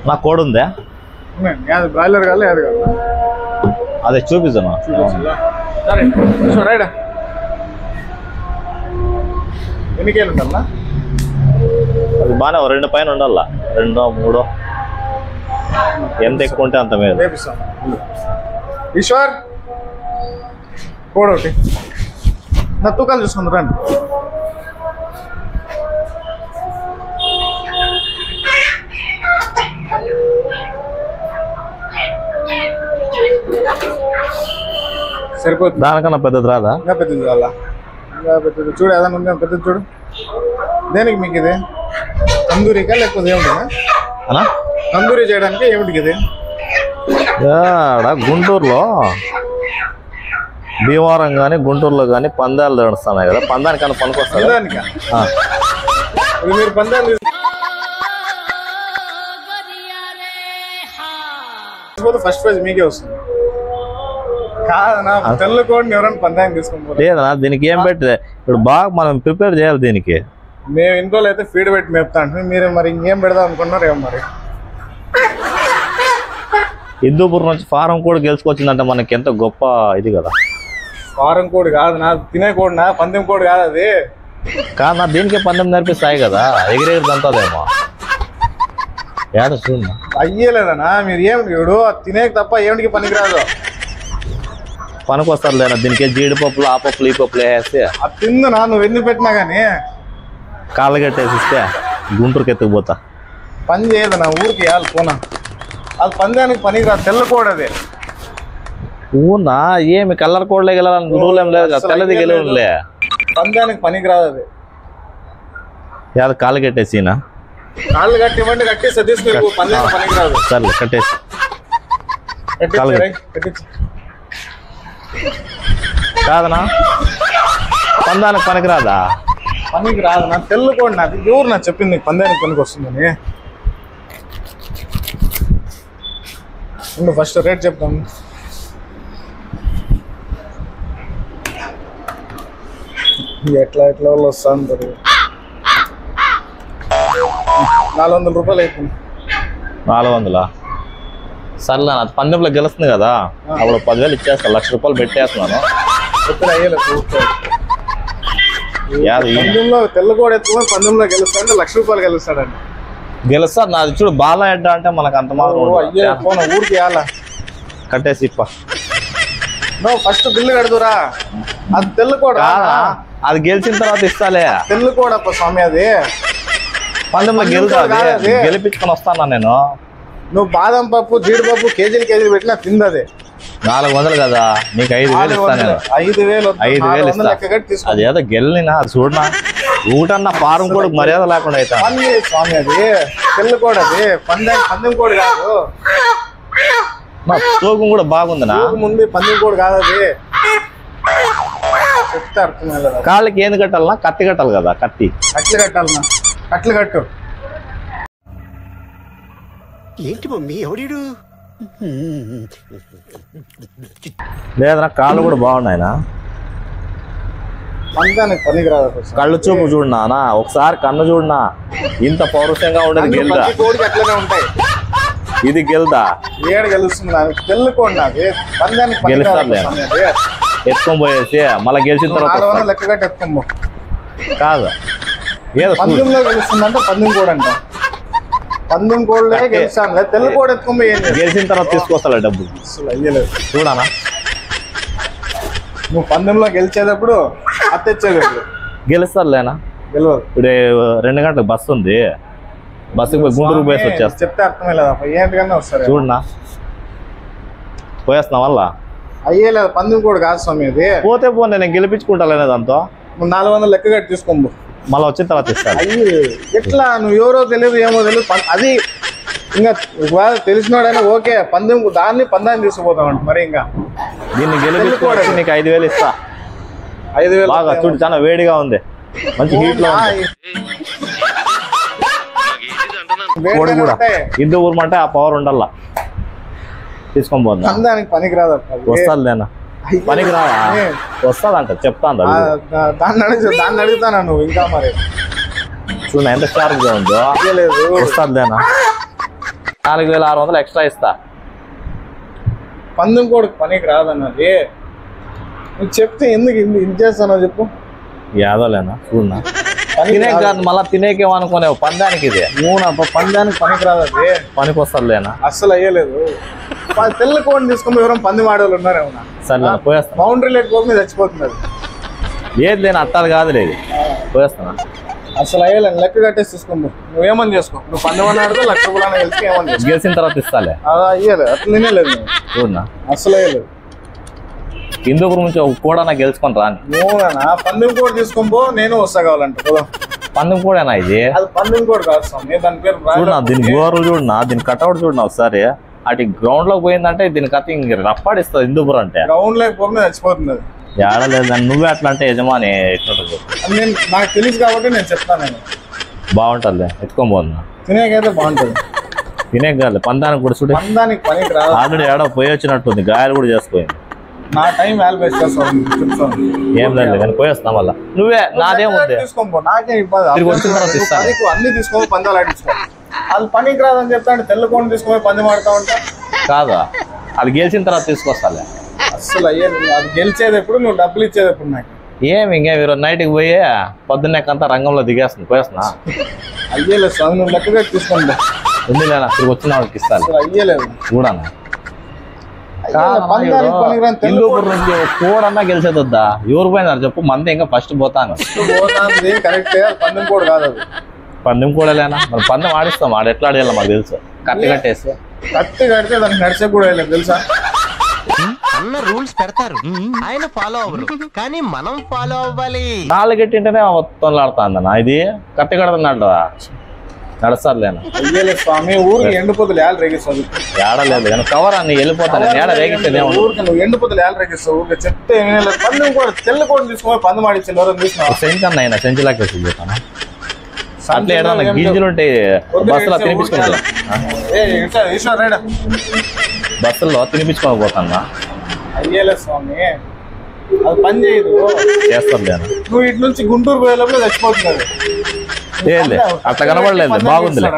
నా కోడి ఉందా? బ్రాయిలర్ కాదు అది కాదు. అదే చూపిస్తాను. సరే రైడా ఎన్ని కేలు ఉండాలా? అది బాగానే 2 పైన ఉండాలా, 2 3 ఎంత ఎక్కువ ఉంటే అంత మీద. ఈశ్వర్ కోడి ఒకటి నా తూకాలు చూసుకుంది రండి. సరిపోతుంది. దానికన్నా పెద్దది రాదా? ఇంకా పెద్దది కావాలా? ఇంకా పెద్దది చూడు, ఏదైనా ఉంది పెద్దది చూడు. దేనికి మీకు ఇది? తందూరికా లేకపోతే ఏమిటినా? తందూరి చేయడానికి ఏమిటికి ఇది? గుంటూరులో భీమవరం కానీ గుంటూరులో కానీ పందాలు నడుస్తున్నాయి కదా, పందానికన్నా పనికొస్తుంది. మీరు పందాలు ఫస్ట్ ప్రైజ్ మీకే వస్తుంది. కాదనా తెల్ల కోడిని ఎవరైనా పందానికి తీసుకుంటారు? లేదనా, దీనికి ఏం పెట్టే ఇప్పుడు బాగా మనం ప్రిపేర్ చేయాలి దీనికి. మేము ఇన్ని రోజులు అయితే ఫీడ్ పెట్టి మేపుతా అంటే మీరు మరి ఇంకేం పెడదాం అనుకున్నారు ఏమో. మరి హిందూపూర్ నుంచి ఫారం కోడి గెలుచుకొచ్చిందంటే మనకి ఎంత గొప్ప ఇది కదా. ఫారం కోడి కాదు నా, తినే కోడినా, పందెం కోడి కాదు అది. కాదన్నా, దీనికే పందెం నేర్పిస్తాయి కదా, ఎగిరెగిరి దంతదేమో. ఏడ చూడు అయ్యలేదనా, మీరు ఏమిటి చూడు తినేకి తప్ప ఏమిటికి పనికిరాదు. పనికి వస్తారు దీనికి జీడిపప్పులు ఆ పప్పులు ఈ పప్పులు వేస్తే అది తిందునా, నువ్వు ఎందుకు పెట్టినా కానీ కాళ్ళు కట్టేసిస్తే గుంటూరుకి ఎత్తుకుపోతా. పని చేయదనా, ఊరికి వేయాలి పోనా. అది పందానికి పనికిరాదు, తెల్లకోడి అది. ఊనా ఏమి కలర్ కోడ్లే గెలాలని రూల్ ఏం లేదు కదా, తెల్లది గెలవులే. పందానికి పనికిరాదు అది. యాద కాళ్ళు కట్టేసినా? కాళ్ళు కట్టి ఇవ్వండి, కట్టేసి తీసుకెళ్ళి. పందానికి పనికిరాదు. సర్లే కట్టేసి కాదనా, పందానికి పనికిరాదా? పనికి రాదు నా, తెల్లకోండి నాకు ఎవరు నాకు చెప్పింది నీకు పందానికి పనికి వస్తుందని. ఫస్ట్ రేట్ చెప్తాను. ఎట్లా ఎట్లా వాళ్ళు వస్తాను 400 రూపాయలు అవుతుంది. 400? సర్లే, అది పందెంలో గెలుస్తుంది కదా, అప్పుడు 10,000 ఇచ్చేస్తాను, 1,00,000 రూపాయలు పెట్టేస్తున్నాను. పందెంలో తెల్లకోడి ఎత్తుకొని పందెంలో గెలుస్తాడంటే 1,00,000 రూపాయలు గెలుస్తాడండి. గెలుస్తాడు నాది చూడు, బాగా ఎడ్డ అంటే మనకు అంత మాత్రం ఊరికి వేయాలా? కట్టేసి ఇప్ప ఫస్ట్ బిల్లు కడుతురా. అది తెల్లకోడ, అది గెలిచిన తర్వాత ఇస్తాలే. తెల్లకోడప్ప స్వామి, అది పందెంలో గెలుతుంది, గెలిపించుకొని వస్తాను నేను. నువ్వు బాదం పప్పు జీడిపప్పు కేజీలు పెట్టినా తిందది. 400 కదా, నీకు 5,000 ఇస్తాను. 5,000 ఇస్తా. అదేదో గెలినా చూడనా, ఊటన్నా ఫారం కూడా మర్యాద లేకుండా అవుతా స్వామి. అది తెల్లకోడి, అది పందెం కోడి కాదు. తూకం కూడా బాగుందినా? ముందు పందెం కోడి కాదు అది. చెప్తే అర్థం కదా. కాళ్ళకి ఏంది కట్టాలన్నా? కత్తి కట్టాలి కదా, కత్తి. కట్లు కట్టాలన్నా, కట్లు కట్టు. ఏంటి మమ్మీ ఎవడీడు? లేదన్నా, కాళ్ళు కూడా బాగున్నాయినా. పందానికి పనికిరాదు. కళ్ళు చూపు చూడనా, ఒకసారి కన్ను చూడనా, ఇంత పౌరుషంగా ఉండేది గెలుదా? కోడికి అట్లనే ఉంటాయి. ఇది గెలుదా? ఏడు గెలుస్తుంది. తెల్లకోండి నాది, పందానికి గెలుస్తాను. ఎత్తుకొని పోయేసి మళ్ళీ గెలిచిన తర్వాత 400 లెక్క కట్టి ఎత్తుకోము. కాదు, ఏదో పందెంలో గెలుస్తుందంటే పందెం కోడి అంట. పందెం కోళ్ళే గెలుస్తాను, తెల్లకోడి ఎత్తుకొని గెలిచిన తర్వాత తీసుకొస్తా డబ్బు. అయ్యలేదు చూడనా, నువ్వు పందెంలో గెలిచేటప్పుడు తెచ్చేది గెలుస్తారు లేనా? గెలవదు. ఇప్పుడు 2 గంటలకు బస్సు ఉంది, బస్సుకి పోయి గుంటూరుకు పోయేసి వచ్చేస్తా. చెప్తే అర్థమే లేదా, ఏంటికన్నా వస్తారు. చూడనా, పోయేస్తున్నా వల్ల అయ్యేలేదు. పందెం కోడి కాదు స్వామి, అది పోతే పోతే నేను గెలిపించుకుంటా దాంతో. 400 లెక్క కట్టి తీసుకోము, మళ్ళీ వచ్చిన తర్వాత ఇస్తాను. అయ్యి ఎట్లా నువ్వు ఎవరో తెలియదు ఏమో తెలియదు. అది ఇంకా ఒకవేళ తెలిసినాడైనా ఓకే, దాన్ని పందాన్ని తీసుకుపోతామంట. మరి ఇంకా దీన్ని గెలిపించుకోవడం నీకు 5,000 ఇస్తా. 5,000 బాగా చూడు, చాలా వేడిగా ఉంది, మంచి హీట్ లో కోడి కూడా. హిందూపూర్ అంటే ఆ పవర్ ఉండాల. తీసుకొని పోతా. పందానికి పనికిరాదు. వస్తాది లేనా? పనికిరాదా? వస్తాదంట, చెప్తాను. దాన్ని అడుగుతానా నువ్వు ఇంకా? మరి చూడ ఎంత షార్ప్ గా ఉందో. లేదు వస్తాది లేనా? 4600 ఎక్స్ట్రా ఇస్తా. పందెం కోడికి పనికి రాదన్నది నువ్వు చెప్తే ఎందుకు ఇది చేస్తానో చెప్పు. యాదోలేనా చూడనా తినే కాదు మళ్ళీ తినేకేమనుకునేవు పందానికి ఇది పందానికి పనికి రాదది. పనికి వస్తుందిలేనా అస్సలు అయ్యలేదు. తెల్ల కోడిని తీసుకుని ఎవరైనా పందెం ఆడేవాళ్ళు ఉన్నారేమన్నా? సరే పోయేస్తా. బౌండరీ లేకపోతే చచ్చిపోతుంది అది. ఏది లేని అట్టాలు కాదు లేదు పోయేస్తున్నా. అసలు అయ్యలేదు. లెక్క కట్టేసి తీసుకుంది. నువ్వేమని చేసుకో. నువ్వు పందెం ఆడితే ₹1,00,000 గెలిచి ఏమని చేసుకో. గెలిచిన తర్వాత ఇస్తాలే. అలా అయ్యలేదు. అట్లా తినేలేదు చూడనా అసలు అయ్యలేదు. హిందూపురం నుంచి కూడా నాకు గెలుచుకొని రాని. నువ్వునా పందెం కోడి తీసుకోబో నేను వస్తా కావాలంటే. పందెం కూడానా ఇది? అది పందెం కోడి కాదు స్వామి. దాని పేరు చూడనా దీని గోరు చూడనా దీని కట్అవుట్ చూడనా ఒకసారి. అటు గ్రౌండ్ లోకి పోయిందంటే దీని కథ ఇంక రప్పాడిస్తుంది హిందూపురం అంటే. గ్రౌండ్ లేకపోతే చచ్చిపోతుంది అది. ఏడలేదని నువ్వే అట్లా అంటే యజమాని ఎట్లుంటుంది నేను నాకు తెలుసు కాబట్టి నేను చెప్తాను. నేను బాగుంటుంది ఎత్తుకొని పోతున్నా. తినేకైతే బాగుంటుంది. తినే కాదు పందానికి కూడా చూడే. పందానికి పనికి రాదు. ఆల్రెడీ ఏడో పోయి వచ్చినట్టుంది. గాయాలు కూడా చేసుకోయింది. నా టైం వాల్యుయేట్ చేస్తాను చెప్తాను. ఏం లేదు కానీ పోయేస్తా మళ్ళా. నువ్వే నాదేం ఉంది తీసుకోబో. నాకేం ఇబ్బంది. తిరిగి వచ్చిన తర్వాత ఇస్తాను. అన్ని తీసుకో పందాలు ఆడించుకో. అది పనికి రాదని చెప్తాను. తెల్లకోండి తీసుకొని పందెం ఆడుతా ఉంటా కాదా? అది గెలిచిన తర్వాత తీసుకొస్తాలే. అసలు అయ్యేది. అది గెలిచేది ఎప్పుడు నువ్వు డబ్బులు ఇచ్చేది ఎప్పుడు నాకు? ఏమి ఇంకేం ఈరోజు నైట్కి పోయి పొద్దున్నేకంతా రంగంలో దిగేస్తుంది పోయేస్తున్నా. అయ్యలేదు స్వామి. నువ్వు లెక్క కట్టి తీసుకోండి. ఉంది లేదా తిరిగి వచ్చిన వాళ్ళకి ఇస్తాను. అసలు అయ్యలేదు చూడన్నా హిందూపూర్ నుంచి కోడన్నా గెలిచేది వద్దా? ఎవరు పోయినారు చెప్పు. మంది ఇంకా ఫస్ట్ పోతాను. కరెక్టే. పందెం కోడి కాదు అది. పందెం కూడా లేనా మరి పందెం ఆడిస్తాం. ఆడ ఎట్లా ఆడేయాలి మాకు తెలుసు. కత్తి కట్టేసి కత్తి కడితే దానికి నడిచే కూడా వెళ్ళలేదు తెలుసా? అన్న రూల్స్ పెడతారు ఆయన ఫాలో అవ్వరు కానీ మనం ఫాలో అవ్వాలి. నాలుగెట్టింటేనే మొత్తం ఆడుతుందన్నా. ఇది కత్తి కడుతున్నాడు నడుస్తారులేనా? అయ్యలేదు స్వామి. ఊరికి ఎండిపోతులు ఏళ్ళు రేగిస్తావు. ఏడలేదు కానీ కవర్ అన్ని వెళ్ళిపోతాను. ఏడ రేగిస్తేనే ఊరికి నువ్వు ఎండిపోతులు ఏళ్ళు రేగిస్తావు. ఊరికి చెప్తే ఏమీ పందెం కూడా తెల్ల కోడి తీసుకొని పందెం ఆడించాలి. ఎవరైనా తీసుకున్నావు సెంచ్ అన్న అయినా సెంచులాకి వేసిపోతాను. అట్లా ఏడన్నా గింజలు ఉంటాయి బస్సులో తినిపించుకుంటా. బస్సుల్లో తినిపించుకొని పోతాన్నా. అయ్యలేదు స్వామి. అది పని చేయదు. చేస్తాను లేనా? నువ్వు ఇటు నుంచి గుంటూరు పోయేలోపల చచ్చిపోతుంది. ఏలే అట్లా కనబడలేదు. బాగుందిలే.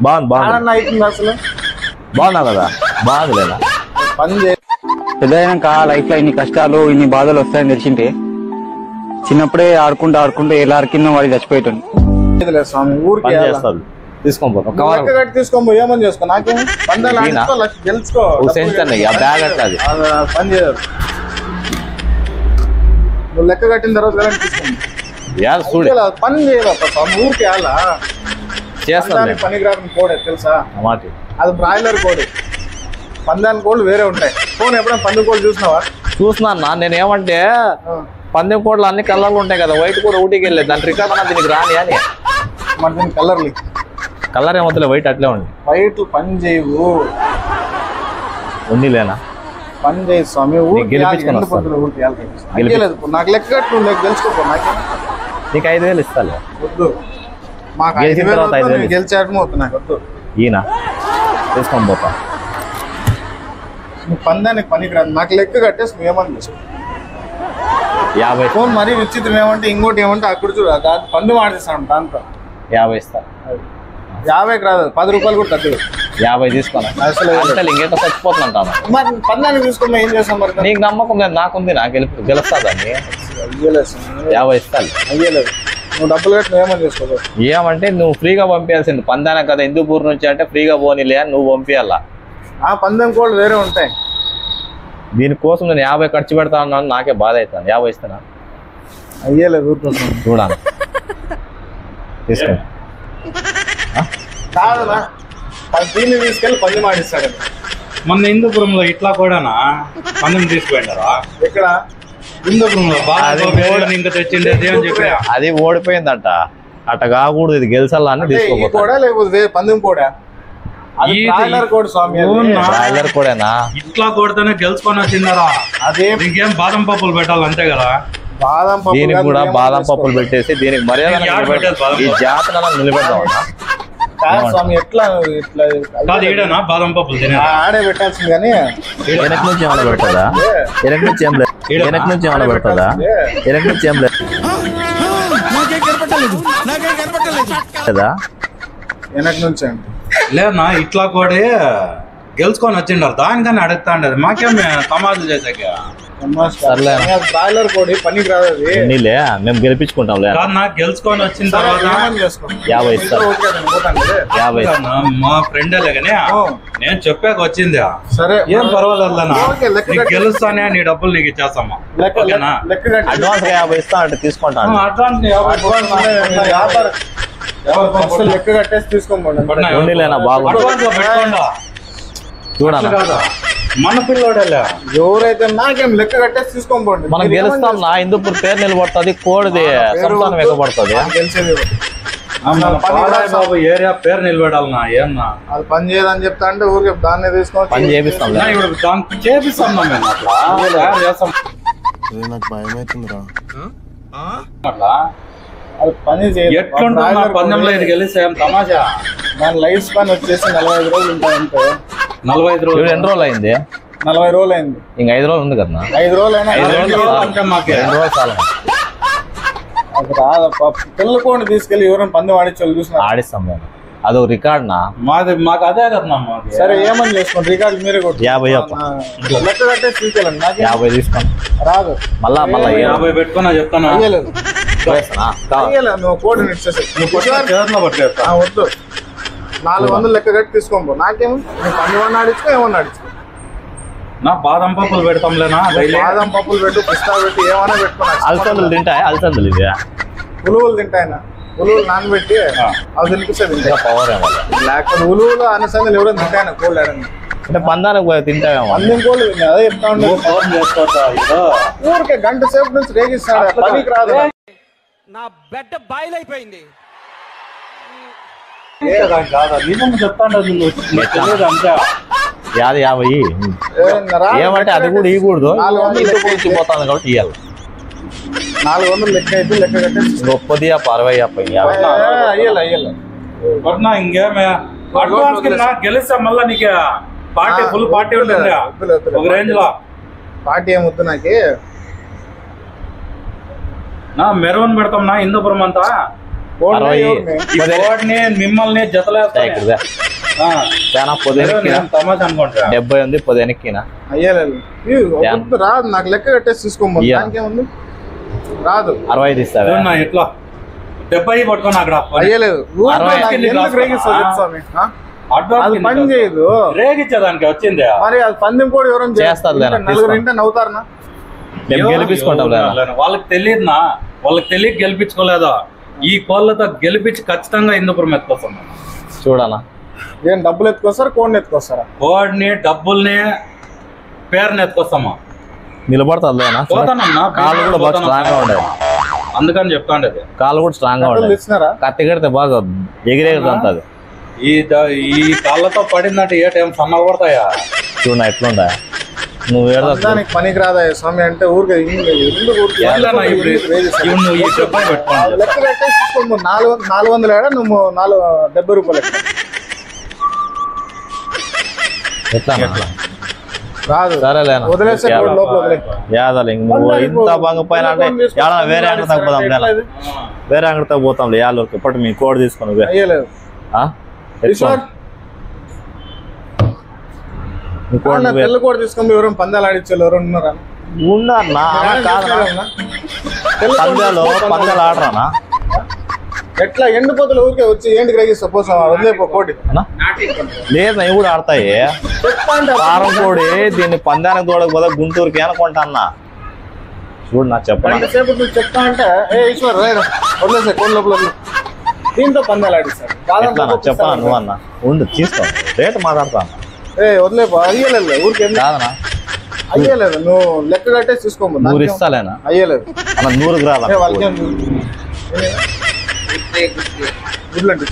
బాగుంది బాగుంది అవుతుంది అసలు. బాగున్నా కదా? బాగుందిలేనా? పని చేయదు. పెద్దయినాక లైఫ్ లో ఇన్ని కష్టాలు ఇన్ని బాధలు వస్తాయని తెలిసింటే చిన్నప్పుడే ఆడుకుంటూ ఎలా కింద వాడి చచ్చిపోయేటండి. స్వామి ఊరికి చేస్తాను తీసుకొని పోతాం. తీసుకోబో. ఏమని చేసుకో. నాకేం పందాలు గెలుచుకో. బ్యాగ్ అట్లా అది పని చేయదు. నువ్వు లెక్క కట్టిన తర్వాత తీసుకోండి. పని చేయదు స్వామి. ఊరికి అలా చేస్తాను. పనికి రాని కోడే తెలుసా? మాట అది బ్రాయిలర్ కోడి. పందాల కోళ్ళు వేరే ఉంటాయి. ఫోన్ ఎప్పుడైనా పందెం కోళ్ళు చూసినావా? చూసినా. నేను ఏమంటే పందెం కోళ్ళు అన్ని కలర్లు ఉంటాయి కదా. వైట్ కూడా ఊటికి వెళ్ళలేదు. దాని రికార్డ్ అన్నా దీనికి రాని అని. మరి దీని కలర్లు కలర్ ఏమవుతుంది వైట్ అట్లే ఉంది. వైట్ పని చేయవు. ఉంది లేనా? పని చేయదు స్వామి. గెలిపించుకొని నాకు లెక్క కట్టు. నువ్వు గెలుచుకోపో. నాకే నీకు 5000 ఇస్తాలే. వద్దు. మాకు గెలిచిన తర్వాత 5000 గెలిచేయడం అవుతుంది. నాకు వద్దు. ఈయన తీసుకొని పోతా. నువ్వు పందానికి పనికి రాదు. నాకు లెక్క కట్టేసి నువ్వు ఏమని చేసుకో. 50 ఫోన్ మరీ విచిత్రం. ఏమంటే ఇంకోటి ఏమంటే అక్కడ చూడ పండు మాడిస్తాను. దాంతో 50 ఇస్తా. 50కి రాదు. ₹10 కూడా తగ్గదు. 50 తీసుకోనా? అసలు ఇంకేంటో చచ్చిపోతుంటాను. మరి పందానికి తీసుకున్నా ఏం చేస్తాం? మరి నీకు నమ్మకం లేదు. నాకుంది. నాకు గెలుస్తాదని. అయ్యలేదు 50 ఇస్తాను. అయ్యలేదు. నువ్వు డబ్బులు కట్టి నువ్వేమని చేసుకోవు. ఏమంటే నువ్వు ఫ్రీగా పంపించాల్సింది. పందానికి కదా హిందూపూర్ నుంచి అంటే ఫ్రీగా పోనీలే అని నువ్వు పంపించాలా. ఆ పందెం కోళ్ళు వేరే ఉంటాయి. దీనికోసం నేను 50 ఖర్చు పెడతా ఉన్నాను. నాకే బాధ అవుతాను. 50 ఇస్తానా? అయ్యలేదు. ఊరుకోసం చూడాలి. తీసుకో. కాదనా? దీన్ని తీసుకెళ్ళి పందెం ఆడిస్తాడు. మొన్న హిందూపురంలో ఇట్లా కూడానా పందెం తీసుకుపోయినారా? ఎక్కడ? హిందూపురంలో ఇంకా తెచ్చిండే అని చెప్పి అది ఓడిపోయిందంట. అట్ట కాకూడదు. ఇది గెలిచాలా అని తీసుకోపోతా. కూడా లేకపోతే పందెం కూడా కోడి స్వామి. బ్రాయిలర్ కూడానా? ఇట్లా కొడితేనే గెలుచుకొని వచ్చిందారా? అదే ఇంకేం బాదం పప్పులు పెట్టాలి అంతే కదా. బాదం పప్పు దీనికి కూడా బాదం పప్పులు పెట్టేసి దీనికి మర్యాద ఈ జాతర నిలబెడదాం. స్వామి ఎట్లా ఇట్లా కాదు ఈడనా బాదం పప్పులు తినే ఆడే పెట్టాల్సింది. కానీ వెనక నుంచి ఏమైనా పెడతాదా? వెనక నుంచి ఏం లేదు. వెనక నుంచి ఏమైనా పెడతాదా? వెనక నుంచి ఏం లేదు కదా? వెనక నుంచి అంటే లేదన్నా ఇట్లా కూడా గెలుచుకొని వచ్చిండారు దానికని అడుగుతా ఉండేది మాకేం తమాజులు చేసాక సర్లే బ్రాయిలర్ కోడి పనికి రాదు అది. నీలే మేము గెలిపించుకుంటాం లే కాదు నాకు గెలుచుకొని వచ్చిన సరే, తర్వాత ఏమని చేసుకోండి. 50 ఇస్తారు. ఓకే, నేను పోతాను కదా. 50 అన్నా, మా ఫ్రెండే కానీ నేను చెప్పాక వచ్చింది సరే ఏం పర్వాలేదన్నా ఓకే, లెక్క నీకు కట్టి- గెలుస్తానే నీ డబ్బులు నీకు ఇచ్చేస్తామా లెక్క ఓకేనా లెక్క కట్టి- అడ్వాన్స్ 50 ఇస్తా అంటే తీసుకుంటాను. అడ్వాన్స్ అడ్వాన్స్ ఉన్నాయి, వ్యాపారం. ఫస్ట్ లెక్క కట్టేసి తీసుకోండి. ఉండిలేనా బాగుంది అడ్వాన్స్ పెట్టుకోండా చూడన్నా. కాదా మన పిల్లోడేలే ఎవరైతే నాకేం లెక్క కట్టేసి తీసుకోండి. మనం గెలుస్తాం నా హిందూపూర్ పేరు నిలబడుతుంది కోడిది సంతానం ఎగబడుతుంది. గెలిచేది బాబు ఏరియా పేరు నిలబెడాలన్నా ఏమన్నా అది పని చేయదని చెప్తా అంటే ఊరికే దాన్నే తీసుకొని పని చేపిస్తాం నా ఇప్పుడు దానికి చేపిస్తాం మేము అట్లా తయారు చేస్తాం నాకు భయం అవుతుందిరా. అట్లా అది పని ఎట్లుంటుంది నా పందెంలో ఇది గెలిస్తే ఏం తమాషా దాని లైఫ్ స్పాన్ వచ్చేసి 45 రోజులు ఉంటాయంటే 45 రోజులు ఎన్ని రోజులు అయింది? 40 రోజులు అయింది. ఇంక 5 రోజులు ఉంది కదా. 5 రోజులు అయినా 5 రోజులు రోజులు చాలు. అంటే మాకే 2 రోజులు చాలు. అది రాదప్ప. పిల్లకోండి తీసుకెళ్లి ఎవరైనా పందెం ఆడించోళ్ళు చూసిన. ఆడిస్తాం మేము. అదో రికార్డ్ నా మాకు అదే కదా మాది సరే ఏమని చేసుకోండి, రికార్డు మీరే కొట్టు. 50 చెప్ప. లెక్క కట్టేసి తీసుకెళ్ళండి. నాకే 50 తీసుకోండి. రాదు. మళ్ళా 50 పెట్టుకున్నా చెప్తాను అయ్యలేదు, అయ్యలేదు. నువ్వు కోడిని ఇచ్చేసి చేతిలో పట్టుకెళ్తా వద్దు. 400 లెక్క కట్టి తీసుకోండి. నాకేమో నువ్వు పండుగ ఆడించుకో, ఏమన్నా ఆడించుకో. నా బాదం పప్పులు పెడతాంలేనా డైలీ బాదం పప్పులు పెట్టు, పిస్తా పెట్టు, ఏమైనా పెట్టుకున్నా. అలసందులు తింటాయి. అలసందులు ఇవి ఉలువులు తింటాయన. ఉలువులు నానబెట్టి అవి తినిపిస్తే తింటాయి. పవర్ ఏమో. లేకపోతే ఉలువులు అనసందులు ఎవరైనా తింటాయన కోళ్ళు ఆడని. అంటే పందానికి పోయి తింటావేమో. అన్ని కోళ్ళు తింటాయి. అదే చెప్తా ఉండే. ఫోన్ చేసుకోవచ్చా ఇదో ఊరికే గంట సేపు నుంచి రేగిస్తాడు, పనికి రాదు. నా బెడ్ బాయిలైపోయింది. కాదా నిజం చెప్తాండ తెలియదు అంతే యాది 50 ఏమంటే అది కూడా ఇవ్వకూడదు. పోతుంది కాబట్టి ఇవ్వాలి. 400 లెక్క అయితే లెక్క కట్టేసి గొప్పది 40 అయ్యాలి అయ్యాలి. కొట్టినా ఇంకేమే అడ్వాన్స్ కింద గెలిస్తే మళ్ళా నీకు పార్టీ ఫుల్ పార్టీ ఉంటుంది ఒక రేంజ్ లో పార్టీ ఏమొద్దు నాకి. నా మెరవన్ పెడతాం నా హిందూపురం అంతా ఈ కోడిని మిమ్మల్ని జతలేస్తాయి తమాషా అనుకుంటా 70 ఉంది 10 వెనక్కినా అయ్యాలి. రాదు నాకు లెక్క కట్టేసి తీసుకోమని. దానికేముంది, రాదు. 65 ఇస్తావా? ఎట్లా 70 పట్టుకొని అక్కడ అయ్యలేదు. అది పని చేయదు. రేగిచ్చేదానికి వచ్చింది మరి అది పందెం కూడా ఎవరైనా చేస్తారు. నలుగురు ఇంటే నవ్వుతారనా? మేము గెలిపించుకుంటాం. వాళ్ళకి తెలియదునా, వాళ్ళకి తెలియక గెలిపించుకోలేదా? ఈ కోళ్ళతో గెలిపించి ఖచ్చితంగా హిందూపురం ఎత్తుకొస్తాం. చూడనా ఏం డబ్బులు ఎత్తుకొస్తారా, కోడిని ఎత్తుకొస్తారా? కోడిని డబ్బుల్ని పేరుని ఎత్తుకొస్తామా? నిలబడుతుంది. కాళ్ళు కూడా బాగా స్ట్రాంగ్ గా ఉండేది. అందుకని చెప్తా ఉండేది కాళ్ళు కూడా స్ట్రాంగ్ గా ఉండేది. కత్తి కడితే బాగా ఎగిరేదంతది. ఈ కాళ్ళతో పడిందంటే ఏ టైం సన్నగా పడతాయా? చూడ ఎట్లుంటా నువ్వు దానికి పనికి రాదా స్వామి అంటే ఊరికే లెక్క పెట్టేసి తీసుకో. 400 ఏడా నువ్వు 70 రూపాయలు ఎట్లా రాదు. సరేలేనా వదిలేస్తే లోపల యాదాలి. నువ్వు ఇంత బంగ పైన అంటే వేరే అంగడి తగ్గిపోతాం. వేరే అంగడి తగ్గిపోతాం. యాళ్ళకి ఇప్పటి మీ కోడి తీసుకుని అయ్యలేదు. తెల్ల కోడి తీసుకొని ఎవరైనా పందాలు ఆడించాలి ఎవరు ఉన్నారా? ఉండన్నా పందాలు ఆడరానా? ఎట్లా ఎండిపోతలు ఊరికే వచ్చి ఏంటికి రేగి సపోజ్ వదిలేపో కోడి లేదు అవి కూడా ఆడతాయి. కారం కోడి దీన్ని పందానికి తోడకపోతే గుంటూరుకి అనుకుంటా అన్నా. చూడు నాకు చెప్పండి సేపు నువ్వు చెప్తా అంటే ఏ ఈశ్వర్ వదిలేసా కోడి లోపల దీంతో పందాలు ఆడిస్తారు. చెప్పాను నువ్వు అన్న ఉండు తీసుకో రేటు మాట్లాడతాను. వదిలేపో అయ్యలేదు ఊరికి కాదనా అయ్యలేదు. నువ్వు లెక్క కట్టేసి తీసుకోమో 100 ఇస్తాలేనా? అయ్యలేదు అన్న 100కి రాదా? వాళ్ళకి గుడ్లు అంటే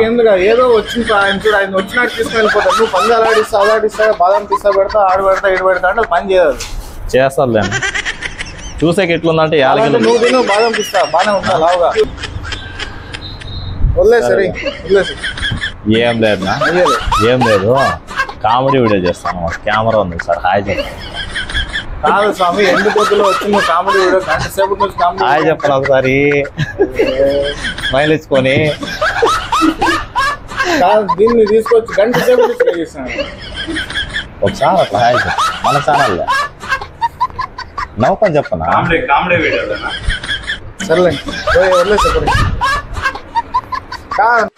ఎందుకు ఏదో వచ్చిన ఆయన వచ్చినట్టు తీసుకుని వెళ్ళిపోతాడు. నువ్వు పందాలు ఆడిస్తా అది ఆడిస్తా బాదం తీస్తా పెడతా ఆడు పెడతా ఇటు పెడతా అంటే పని చేయదు. చేస్తాను చూసేకి ఎట్లుందంటే నువ్వు తిను బాదం తీస్తా బాగానే ఉంటా లావుగా వదిలేదు. సరే వదిలేసి ఏం లేదునా ఏం లేదు. కామెడీ వీడియో చేస్తాను. కెమెరా ఉంది సార్. హాయ్ చెప్పండి. కాదు స్వామి ఎండు పొద్దులో వచ్చి నువ్వు కామెడీ వీడియో గంట సేపు నుంచి కామెడీ హాయ్ చెప్పాను ఒకసారి స్మైల్ ఇచ్చుకొని. కాదు, దీన్ని తీసుకొచ్చి గంట సేపు డిస్ప్లే చేస్తాను. ఒకసారి అట్లా హాయ్ చెప్పు మన ఛానల్లో నవ్వుకొని చెప్పనా. కామెడీ వీడియో సర్లేండి వదిలేసి కాదు